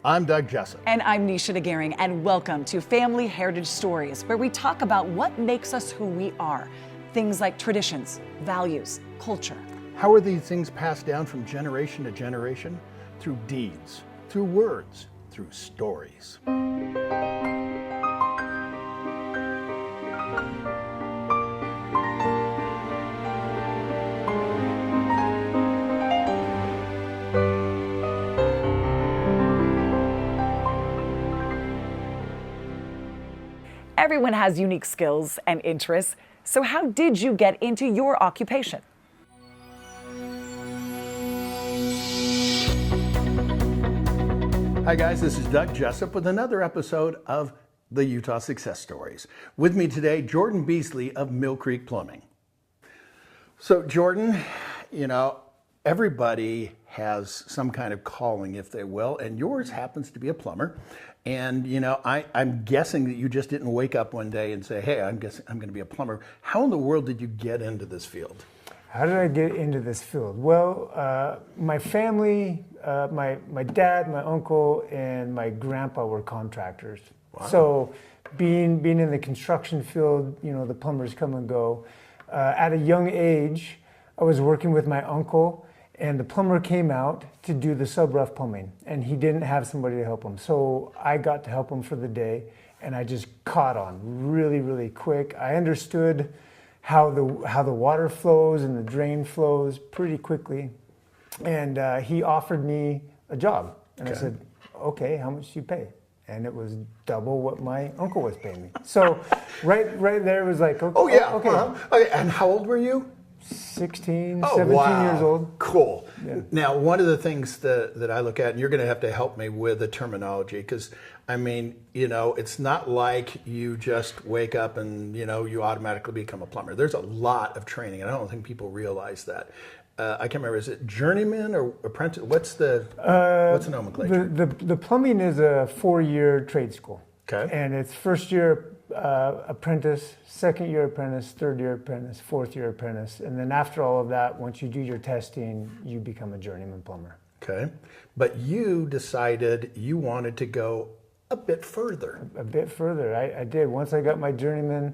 I'm Doug Jessup. And I'm Nisha Nagaring, and welcome to Family Heritage Stories, where we talk about what makes us who we are. Things like traditions, values, culture. How are these things passed down from generation to generation? Through deeds, through words, through stories. Everyone has unique skills and interests, so how did you get into your occupation? Hi guys, this is Doug Jessup with another episode of the Utah Success Stories. With me today, Jordan Beasley of Millcreek Plumbing. So Jordan, everybody has some kind of calling, if they will, and yours happens to be a plumber. And I'm guessing that you just didn't wake up one day and say, hey, I'm going to be a plumber. How in the world did you get into this field? How did I get into this field? Well, my family, my dad, my uncle, and my grandpa were contractors. Wow. So being in the construction field, the plumbers come and go. At a young age, I was working with my uncle, and the plumber came out to do the sub-rough plumbing, and he didn't have somebody to help him. So I got to help him for the day, and I just caught on really, really quick. I understood how the water flows and the drain flows pretty quickly. And he offered me a job. And I said, okay, how much do you pay? And it was double what my uncle was paying me. So right there was like, okay. Oh yeah, okay. And how old were you? 17, oh, 17 wow. years old. Cool. Yeah. Now, one of the things that I look at, and you're going to have to help me with the terminology, because it's not like you just wake up and you automatically become a plumber. There's a lot of training, and I don't think people realize that. I can't remember, is it journeyman or apprentice? What's the nomenclature? The plumbing is a 4-year trade school. Okay. And it's first year apprentice, second year apprentice, third year apprentice, fourth year apprentice. And then after all of that, once you do your testing, you become a journeyman plumber. Okay. But you decided you wanted to go a bit further. A bit further. I did. Once I got my journeyman,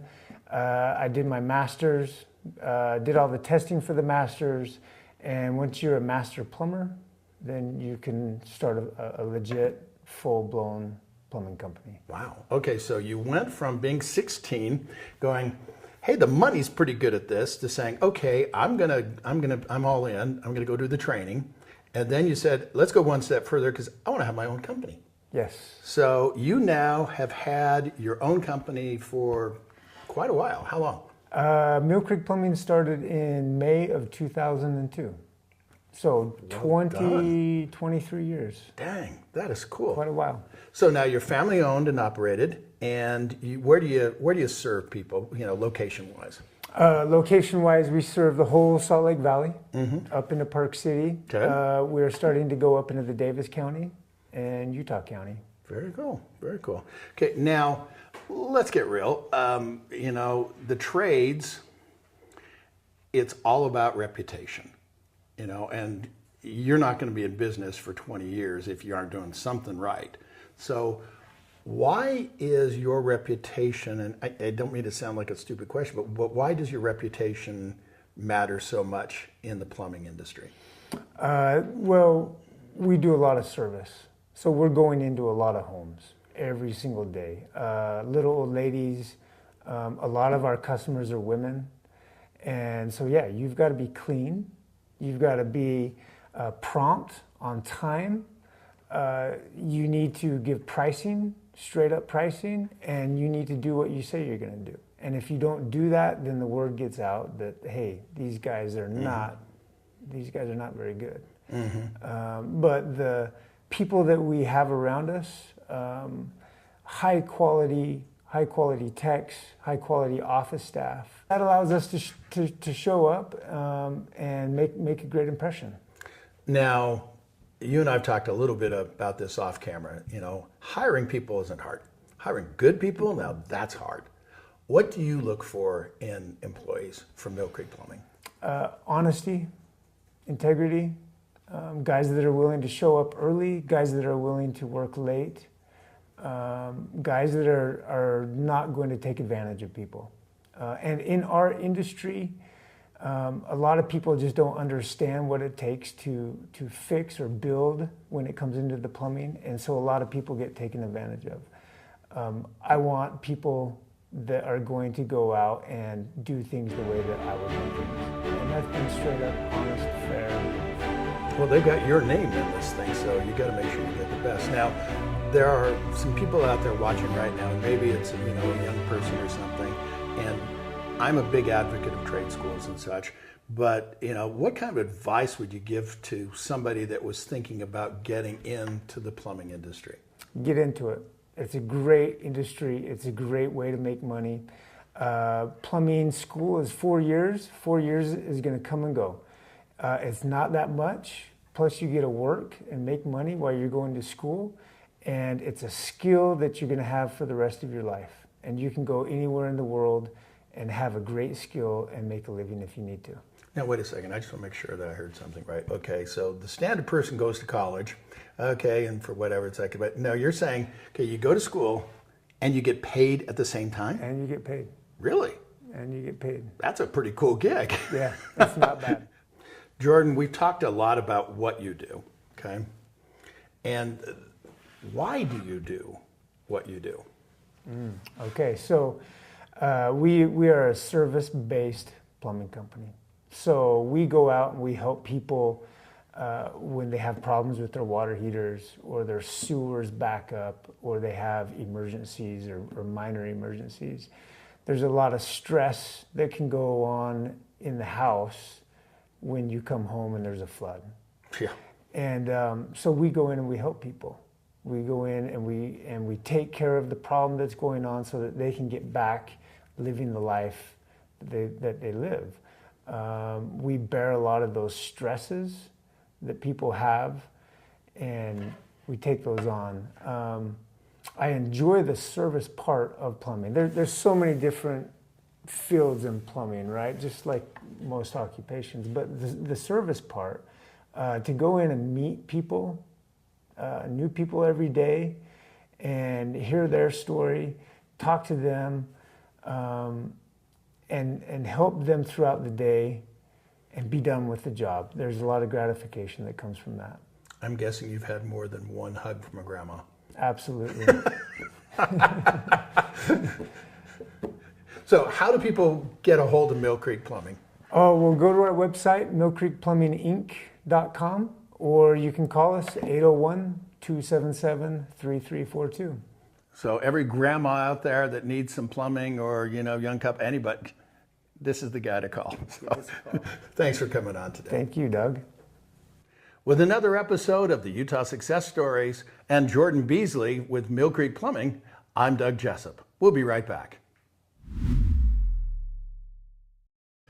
I did my master's, did all the testing for the master's. And once you're a master plumber, then you can start a legit, full-blown plumbing company. Wow. Okay, so you went from being 16, going, hey, the money's pretty good at this, to saying, okay, I'm all in. I'm gonna go do the training. And then you said, let's go one step further because I want to have my own company. Yes. So you now have had your own company for quite a while. How long? Millcreek Plumbing started in May of 2002. So 23 years. Dang, that is cool. Quite a while. So now you're family owned and operated, and where do you serve people, location wise? Location wise, we serve the whole Salt Lake Valley, up into Park City. Okay. We're starting to go up into the Davis County and Utah County. Very cool. Very cool. Okay, now let's get real. The trades, it's all about reputation. And you're not going to be in business for 20 years if you aren't doing something right. So why is your reputation, and I don't mean to sound like a stupid question, but why does your reputation matter so much in the plumbing industry? Well, we do a lot of service. So we're going into a lot of homes every single day. Little old ladies, a lot of our customers are women. And so, yeah, you've got to be clean. You've got to be prompt, on time. You need to give pricing, straight up pricing, and you need to do what you say you're going to do. And if you don't do that, then the word gets out that, hey, these guys are not very good. But the people that we have around us, high quality techs, high quality office staff. That allows us to show up and make a great impression. Now, you and I have talked a little bit about this off camera. Hiring people isn't hard. Hiring good people, now that's hard. What do you look for in employees from Millcreek Plumbing? Honesty, integrity, guys that are willing to show up early, guys that are willing to work late, guys that are not going to take advantage of people. And in our industry, a lot of people just don't understand what it takes to fix or build when it comes into the plumbing, and so a lot of people get taken advantage of. I want people that are going to go out and do things the way that I would do things. And that's been straight up, honest, fair. Well, they've got your name in this thing, so you got to make sure you get the best. Now, there are some people out there watching right now, and maybe it's a young person or something, and I'm a big advocate of trade schools and such, but what kind of advice would you give to somebody that was thinking about getting into the plumbing industry? Get into it. It's a great industry. It's a great way to make money. Plumbing school is 4 years. 4 years is going to come and go. It's not that much. Plus you get to work and make money while you're going to school. And it's a skill that you're going to have for the rest of your life. And you can go anywhere in the world and have a great skill and make a living if you need to. Now, wait a second. I just want to make sure that I heard something right. Okay, so the standard person goes to college, okay, and for whatever it's like. But no, you're saying, okay, you go to school and you get paid at the same time? And you get paid. Really? And you get paid. That's a pretty cool gig. Yeah, that's not bad. Jordan, we've talked a lot about what you do, okay? And why do you do what you do? Okay, so we are a service-based plumbing company. So we go out and we help people when they have problems with their water heaters or their sewers back up or they have emergencies or minor emergencies. There's a lot of stress that can go on in the house when you come home and there's a flood. Yeah. And so we go in and we help people. We go in and we take care of the problem that's going on so that they can get back living the life that they live. We bear a lot of those stresses that people have, and we take those on. I enjoy the service part of plumbing. There's so many different fields in plumbing, right? Just like most occupations. But the service part, to go in and meet people, new people every day, and hear their story, talk to them, and help them throughout the day and be done with the job. There's a lot of gratification that comes from that. I'm guessing you've had more than one hug from a grandma. Absolutely. So how do people get a hold of Millcreek Plumbing? Oh, well, go to our website, millcreekplumbinginc.com, or you can call us 801-277-3342. So every grandma out there that needs some plumbing or, young couple, anybody, this is the guy to call. So, thanks for coming on today. Thank you, Doug. With another episode of the Utah Success Stories and Jordan Beasley with Millcreek Plumbing, I'm Doug Jessup. We'll be right back.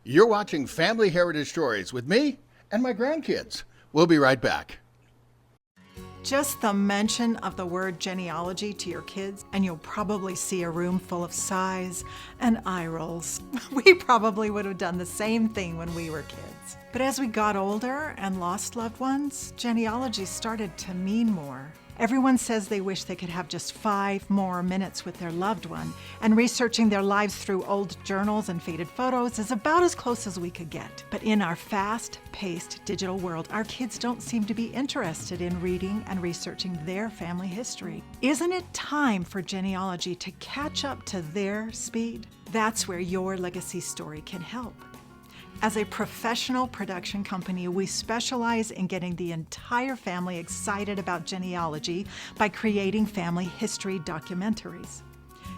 You're watching Family Heritage Stories with me and my grandkids. We'll be right back. Just the mention of the word genealogy to your kids, and you'll probably see a room full of sighs and eye rolls. We probably would have done the same thing when we were kids. But as we got older and lost loved ones, genealogy started to mean more. Everyone says they wish they could have just 5 more minutes with their loved one, and researching their lives through old journals and faded photos is about as close as we could get. But in our fast-paced digital world, our kids don't seem to be interested in reading and researching their family history. Isn't it time for genealogy to catch up to their speed? That's where Your Legacy Story can help. As a professional production company, we specialize in getting the entire family excited about genealogy by creating family history documentaries.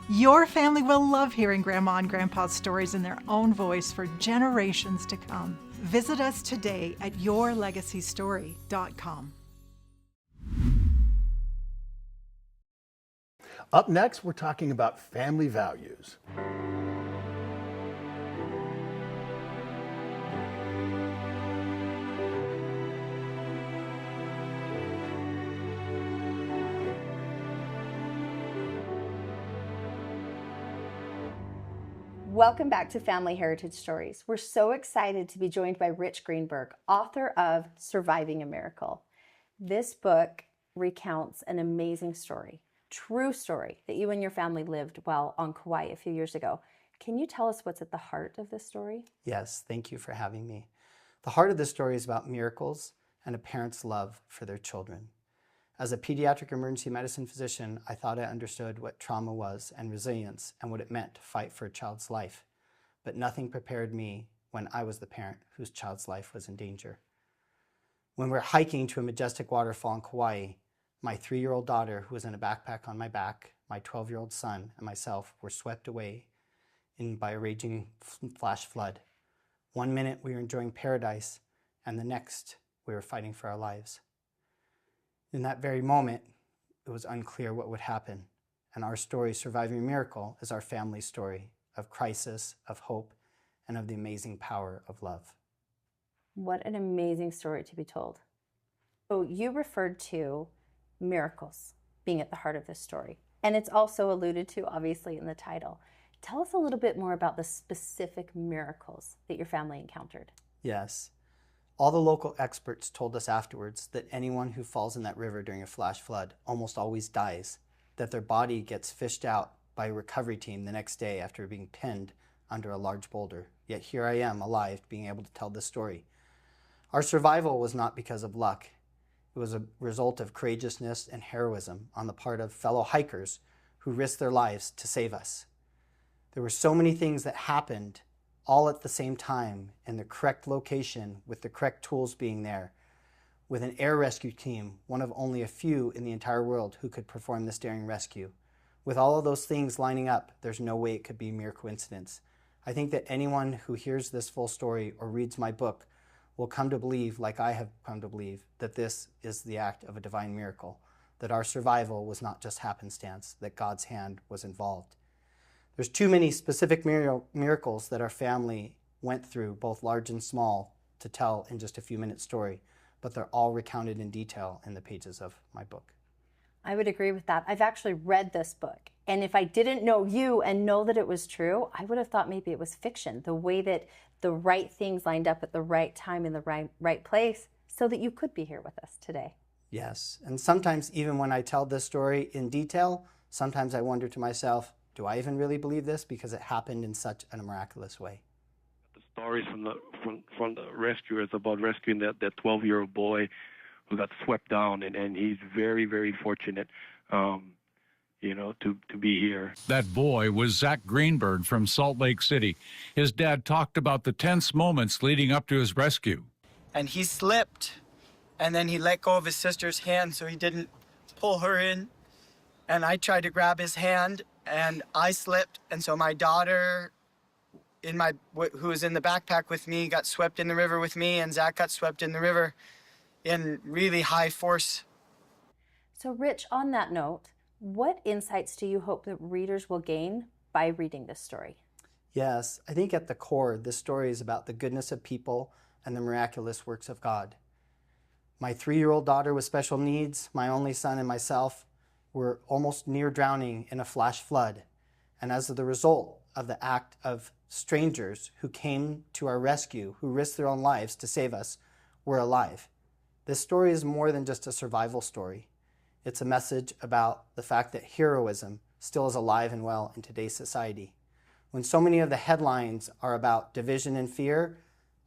Your family will love hearing Grandma and Grandpa's stories in their own voice for generations to come. Visit us today at yourlegacystory.com. Up next, we're talking about family values. Welcome back to Family Heritage Stories. We're so excited to be joined by Rich Greenberg, author of Surviving a Miracle. This book recounts an amazing story, true story, that you and your family lived while on Kauai a few years ago. Can you tell us what's at the heart of this story? Yes, thank you for having me. The heart of this story is about miracles and a parent's love for their children. As a pediatric emergency medicine physician, I thought I understood what trauma was and resilience and what it meant to fight for a child's life. But nothing prepared me when I was the parent whose child's life was in danger. When we're hiking to a majestic waterfall in Kauai, my 3-year-old daughter, who was in a backpack on my back, my 12-year-old son, and myself were swept away by a raging flash flood. 1 minute we were enjoying paradise, and the next we were fighting for our lives. In that very moment, it was unclear what would happen, and our story, Surviving a Miracle, is our family story of crisis, of hope, and of the amazing power of love. What an amazing story to be told. So you referred to miracles being at the heart of this story, and it's also alluded to, obviously, in the title. Tell us a little bit more about the specific miracles that your family encountered. Yes. All the local experts told us afterwards that anyone who falls in that river during a flash flood almost always dies, that their body gets fished out by a recovery team the next day after being pinned under a large boulder. Yet here I am, alive, being able to tell this story. Our survival was not because of luck. It was a result of courageousness and heroism on the part of fellow hikers who risked their lives to save us. There were so many things that happened all at the same time in the correct location with the correct tools being there, with an air rescue team, one of only a few in the entire world who could perform this daring rescue. With all of those things lining up, there's no way it could be mere coincidence. I think that anyone who hears this full story or reads my book will come to believe, like I have come to believe, that this is the act of a divine miracle, that our survival was not just happenstance, that God's hand was involved. There's too many specific miracles that our family went through, both large and small, to tell in just a few minutes story, but they're all recounted in detail in the pages of my book. I would agree with that. I've actually read this book, and if I didn't know you and know that it was true, I would have thought maybe it was fiction, the way that the right things lined up at the right time in the right place so that you could be here with us today. Yes, and sometimes even when I tell this story in detail, sometimes I wonder to myself, do I even really believe this? Because it happened in such a miraculous way. The stories from the rescuers about rescuing that 12-year-old boy who got swept down, and he's very, very fortunate, to be here. That boy was Zach Greenberg from Salt Lake City. His dad talked about the tense moments leading up to his rescue. And he slipped, and then he let go of his sister's hand so he didn't pull her in. And I tried to grab his hand, and I slipped, and so my daughter, who was in the backpack with me, got swept in the river with me, and Zach got swept in the river in really high force. So Rich, on that note, what insights do you hope that readers will gain by reading this story? Yes, I think at the core, this story is about the goodness of people and the miraculous works of God. My 3-year-old daughter with special needs, my only son, and myself were almost near drowning in a flash flood. And as the result of the act of strangers who came to our rescue, who risked their own lives to save us, we're alive. This story is more than just a survival story. It's a message about the fact that heroism still is alive and well in today's society. When so many of the headlines are about division and fear,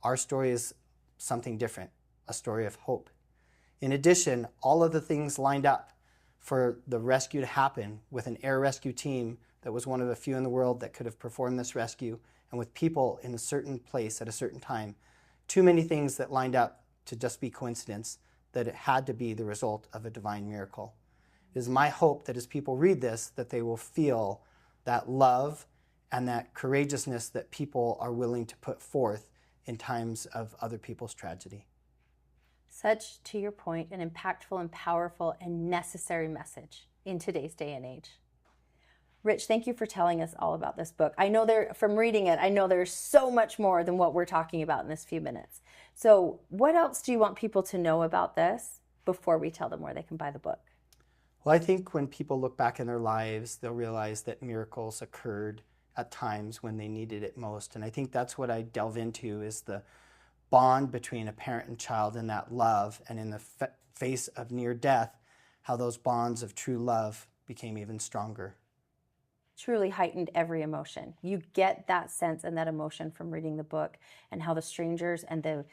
our story is something different, a story of hope. In addition, all of the things lined up for the rescue to happen with an air rescue team that was one of the few in the world that could have performed this rescue, and with people in a certain place at a certain time. Too many things that lined up to just be coincidence, that it had to be the result of a divine miracle. It is my hope that as people read this, that they will feel that love and that courageousness that people are willing to put forth in times of other people's tragedy. Such, to your point, an impactful and powerful and necessary message in today's day and age. Rich, thank you for telling us all about this book. I know from reading it, I know there's so much more than what we're talking about in this few minutes. So what else do you want people to know about this before we tell them where they can buy the book? Well, I think when people look back in their lives, they'll realize that miracles occurred at times when they needed it most. And I think that's what I delve into, is the bond between a parent and child, and that love, and in the face of near death, how those bonds of true love became even stronger. Truly heightened every emotion. You get that sense and that emotion from reading the book, and how the strangers and the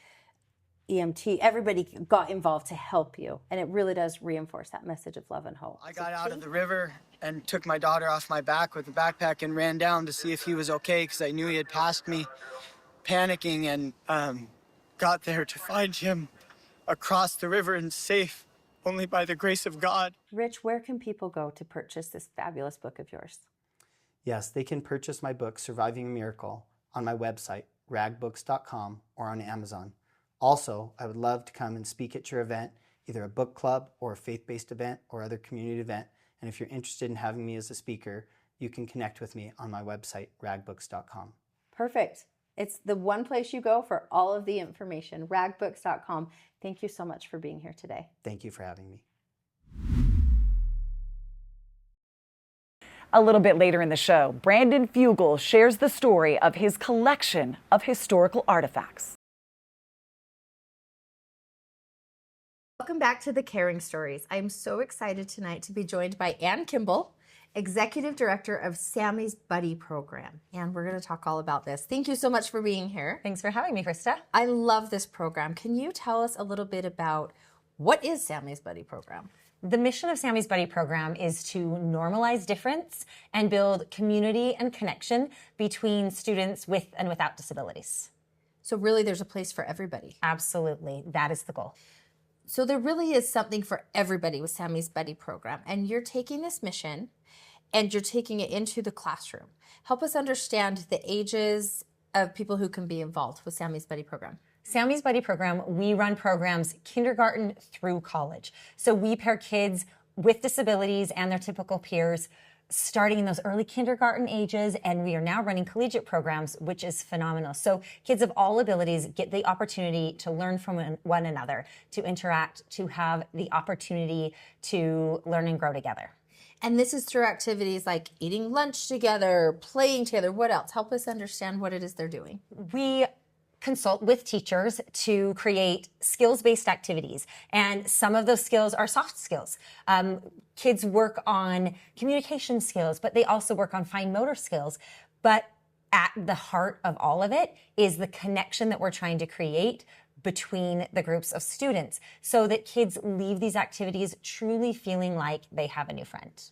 EMT, everybody got involved to help you. And it really does reinforce that message of love and hope. I got out of the river and took my daughter off my back with a backpack and ran down to see if he was okay, because I knew he had passed me, panicking, and got there to find him across the river and safe, only by the grace of God. Rich, where can people go to purchase this fabulous book of yours? Yes, they can purchase my book, Surviving a Miracle, on my website, ragbooks.com, or on Amazon. Also, I would love to come and speak at your event, either a book club or a faith-based event or other community event. And if you're interested in having me as a speaker, you can connect with me on my website, ragbooks.com. Perfect. It's the one place you go for all of the information, ragbooks.com. Thank you so much for being here today. Thank you for having me. A little bit later in the show, Brandon Fugel shares the story of his collection of historical artifacts. Welcome back to the Caring Stories. I'm so excited tonight to be joined by Ann Kimball, Executive Director of Sammy's Buddy Program. And we're going to talk all about this. Thank you so much for being here. Thanks for having me, Krista. I love this program. Can you tell us a little bit about what is Sammy's Buddy Program? The mission of Sammy's Buddy Program is to normalize difference and build community and connection between students with and without disabilities. So really there's a place for everybody. Absolutely. That is the goal. So there really is something for everybody with Sammy's Buddy Program. And you're taking this mission and you're taking it into the classroom. Help us understand the ages of people who can be involved with Sammy's Buddy Program. Sammy's Buddy Program, we run programs kindergarten through college. So we pair kids with disabilities and their typical peers starting in those early kindergarten ages, and we are now running collegiate programs, which is phenomenal. So kids of all abilities get the opportunity to learn from one another, to interact, to have the opportunity to learn and grow together. And this is through activities like eating lunch together, playing together. What else? Help us understand what it is they're doing. We consult with teachers to create skills-based activities. And some of those skills are soft skills. Kids work on communication skills, but they also work on fine motor skills. But at the heart of all of it is the connection that we're trying to create between the groups of students so that kids leave these activities truly feeling like they have a new friend.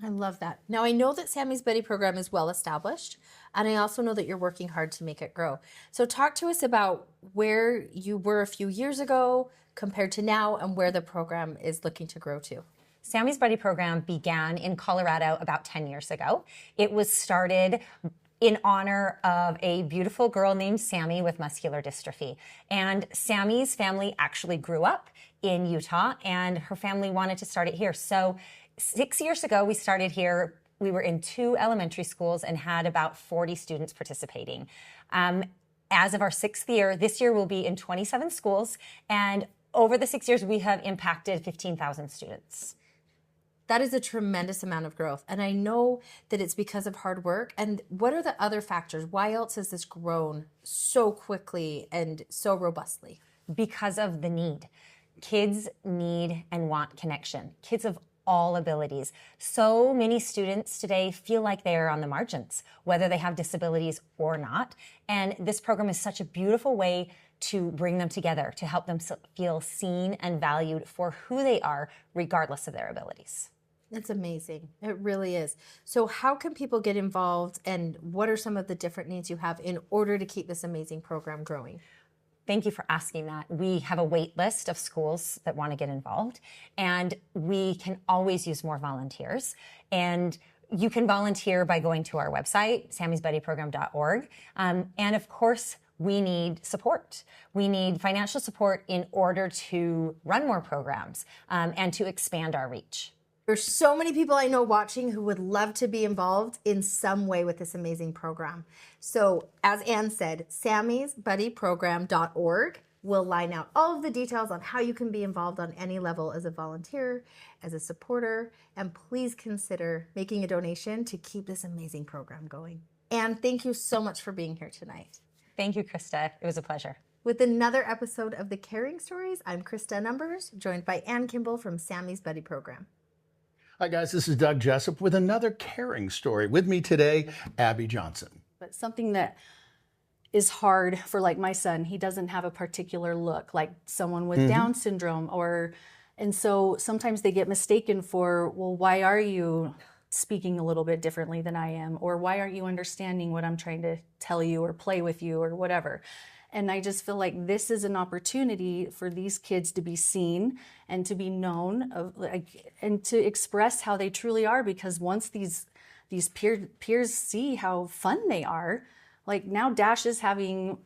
I love that. Now, I know that Sammy's Buddy Program is well established, and I also know that you're working hard to make it grow. So talk to us about where you were a few years ago compared to now, and where the program is looking to grow to. Sammy's Buddy Program began in Colorado about 10 years ago. It was started in honor of a beautiful girl named Sammy with muscular dystrophy. And Sammy's family actually grew up in Utah, and her family wanted to start it here. So 6 years ago, we started here. We were in 2 elementary schools and had about 40 students participating. As of our 6th year, this year we'll be in 27 schools, and over the 6 years, we have impacted 15,000 students. That is a tremendous amount of growth. And I know that it's because of hard work. And what are the other factors? Why else has this grown so quickly and so robustly? Because of the need. Kids need and want connection. Kids of all abilities. So many students today feel like they're on the margins, whether they have disabilities or not. And this program is such a beautiful way to bring them together, to help them feel seen and valued for who they are, regardless of their abilities. It's amazing. It really is. So how can people get involved, and what are some of the different needs you have in order to keep this amazing program growing? Thank you for asking that. We have a wait list of schools that want to get involved, and we can always use more volunteers. And you can volunteer by going to our website, sammysbuddyprogram.org. And of course, we need support. We need financial support in order to run more programs and to expand our reach. There's so many people I know watching who would love to be involved in some way with this amazing program. So as Ann said, sammysbuddyprogram.org will line out all of the details on how you can be involved on any level as a volunteer, as a supporter, and please consider making a donation to keep this amazing program going. And thank you so much for being here tonight. Thank you, Krista. It was a pleasure. With another episode of The Caring Stories, I'm Krista Numbers, joined by Ann Kimball from Sammy's Buddy Program. Hi, guys. This is Doug Jessup with another caring story. With me today, Abby Johnson. But something that is hard for like my son, he doesn't have a particular look like someone with Down syndrome and so sometimes they get mistaken for, well, why are you speaking a little bit differently than I am? Or why aren't you understanding what I'm trying to tell you or play with you or whatever? And I just feel like this is an opportunity for these kids to be seen and to be known and to express how they truly are, because once these peers see how fun they are, like now Dash is having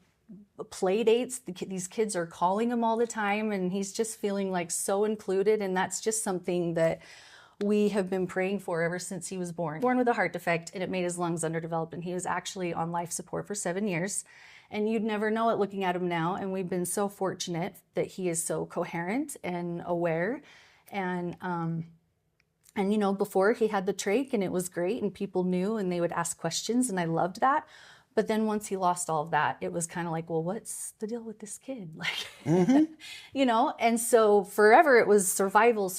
play dates. These kids are calling him all the time and he's just feeling like so included. And that's just something that we have been praying for ever since he was born. Born with a heart defect, and it made his lungs underdeveloped, and he was actually on life support for 7 years. And you'd never know it looking at him now. And we've been so fortunate that he is so coherent and aware. And you know, before he had the trach and it was great and people knew and they would ask questions and I loved that. But then once he lost all of that, it was kind of like, well, what's the deal with this kid? Like, you know? And so forever it was survival.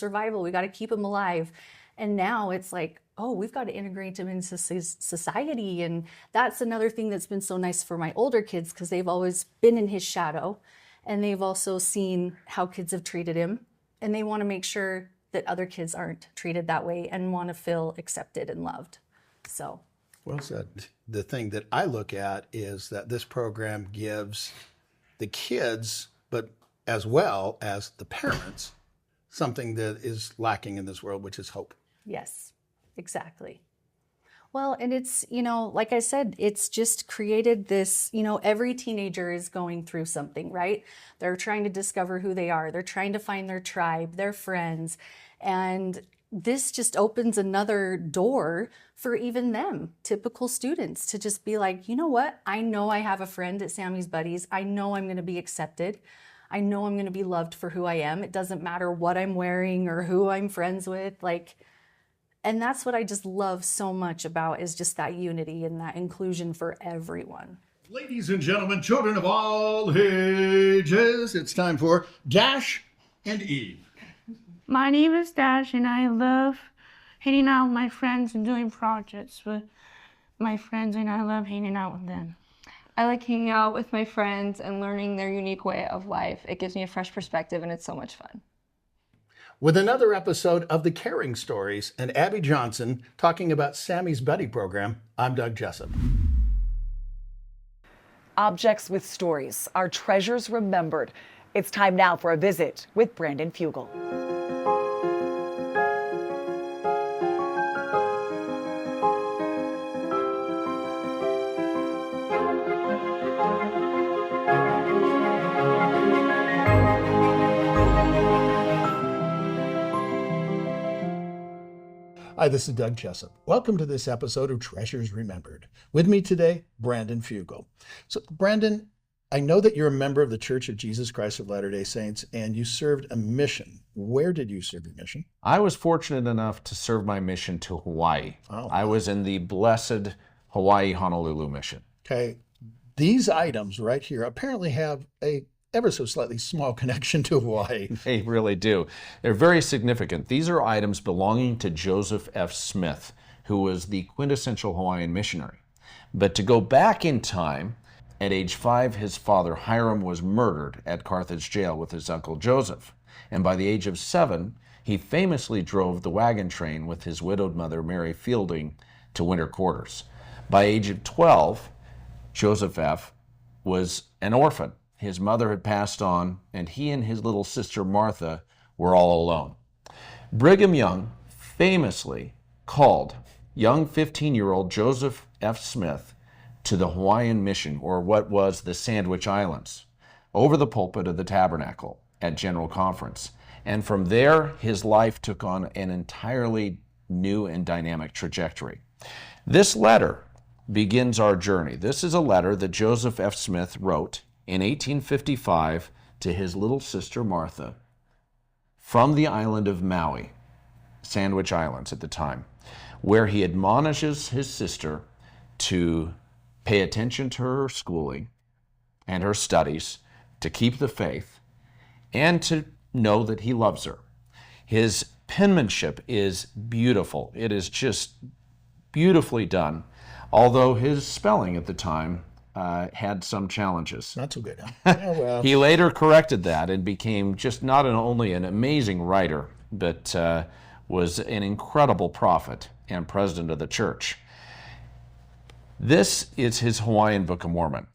We got to keep him alive. And now it's like, oh, we've got to integrate him into society. And that's another thing that's been so nice for my older kids, because they've always been in his shadow and they've also seen how kids have treated him. And they want to make sure that other kids aren't treated that way and want to feel accepted and loved. So. Well said. The thing that I look at is that this program gives the kids, but as well as the parents, something that is lacking in this world, which is hope. Yes, exactly. Well, and it's, you know, like I said, it's just created this, you know, every teenager is going through something, right? They're trying to discover who they are. They're trying to find their tribe, their friends. And this just opens another door for even them, typical students, to just be like, you know what? I know I have a friend at Sammy's Buddies. I know I'm going to be accepted. I know I'm going to be loved for who I am. It doesn't matter what I'm wearing or who I'm friends with. Like, and that's what I just love so much about, is just that unity and that inclusion for everyone. Ladies and gentlemen, children of all ages, it's time for Dash and Eve. My name is Dash, and I love hanging out with my friends and doing projects with my friends, and I love hanging out with them. I like hanging out with my friends and learning their unique way of life. It gives me a fresh perspective, and it's so much fun. With another episode of The Caring Stories and Abby Johnson talking about Sammy's Buddy Program, I'm Doug Jessup. Objects with stories are treasures remembered. It's time now for a visit with Brandon Fugel. Hi, this is Doug Jessup. Welcome to this episode of Treasures Remembered. With me today, Brandon Fugel. So, Brandon, I know that you're a member of the Church of Jesus Christ of Latter-day Saints, and you served a mission. Where did you serve your mission? I was fortunate enough to serve my mission to Hawaii. Oh. I was in the blessed Hawaii Honolulu mission. Okay. These items right here apparently have a ever so slightly small connection to Hawaii. They really do. They're very significant. These are items belonging to Joseph F. Smith, who was the quintessential Hawaiian missionary. But to go back in time, at age 5, his father Hiram was murdered at Carthage jail with his uncle Joseph. And by the age of 7, he famously drove the wagon train with his widowed mother Mary Fielding to winter quarters. By age of 12, Joseph F. was an orphan. His mother had passed on, and he and his little sister Martha were all alone. Brigham Young famously called young 15-year-old Joseph F. Smith to the Hawaiian mission, or what was the Sandwich Islands, over the pulpit of the tabernacle at General Conference. And from there, his life took on an entirely new and dynamic trajectory. This letter begins our journey. This is a letter that Joseph F. Smith wrote in 1855 to his little sister Martha from the island of Maui, Sandwich Islands at the time, where he admonishes his sister to pay attention to her schooling and her studies, to keep the faith, and to know that he loves her. His penmanship is beautiful. It is just beautifully done, although his spelling at the time had some challenges. Not so good, huh? Yeah, well. He later corrected that and became just not only an amazing writer, but was an incredible prophet and president of the church. This is his Hawaiian Book of Mormon.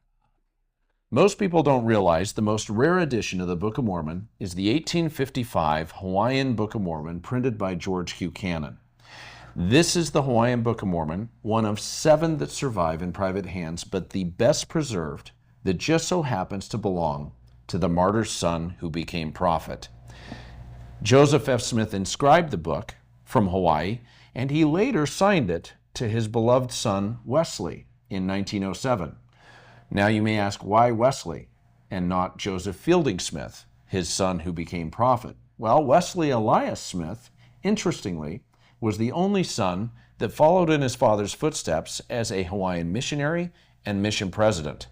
Most people don't realize the most rare edition of the Book of Mormon is the 1855 Hawaiian Book of Mormon printed by George Buchanan. This is the Hawaiian Book of Mormon, one of 7 that survive in private hands, but the best preserved that just so happens to belong to the martyr's son who became prophet. Joseph F. Smith inscribed the book from Hawaii, and he later signed it to his beloved son Wesley in 1907. Now you may ask, why Wesley and not Joseph Fielding Smith, his son who became prophet? Well, Wesley Elias Smith, interestingly, was the only son that followed in his father's footsteps as a Hawaiian missionary and mission president.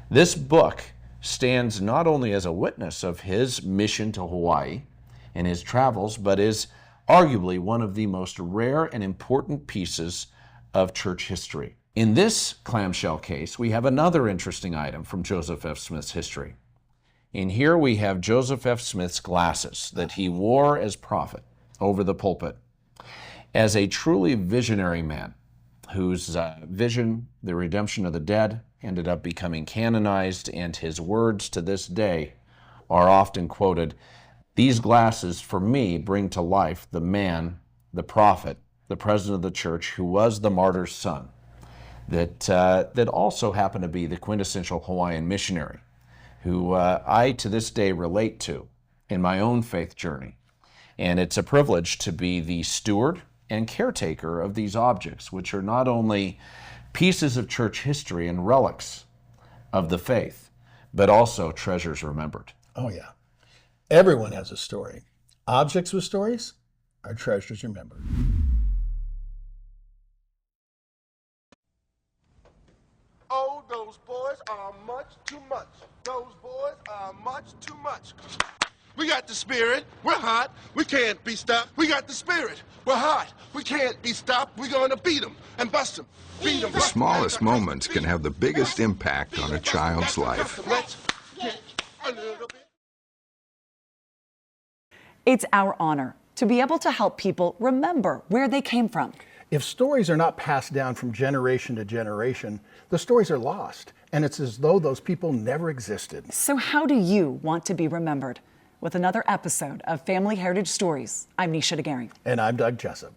This book stands not only as a witness of his mission to Hawaii and his travels, but is arguably one of the most rare and important pieces of church history. In this clamshell case, we have another interesting item from Joseph F. Smith's history. In here we have Joseph F. Smith's glasses that he wore as prophet over the pulpit. As a truly visionary man whose vision, the redemption of the dead, ended up becoming canonized, and his words to this day are often quoted, "These glasses for me bring to life the man, the prophet, the president of the church who was the martyr's son, that also happened to be the quintessential Hawaiian missionary, who I to this day relate to in my own faith journey. And it's a privilege to be the steward and caretaker of these objects, which are not only pieces of church history and relics of the faith, but also treasures remembered." Oh, yeah. Everyone has a story. Objects with stories are treasures remembered. Oh, those boys are much too much. Those boys are much too much. We got the spirit. We're hot. We can't be stopped. We got the spirit. We're hot. We can't be stopped. We're going to beat them and bust them. Beat them. The smallest moments can have the biggest impact on a child's life. Let's get a little bit. It's our honor to be able to help people remember where they came from. If stories are not passed down from generation to generation, the stories are lost, and it's as though those people never existed. So how do you want to be remembered? With another episode of Family Heritage Stories, I'm Nisha DeGaring. And I'm Doug Jessup.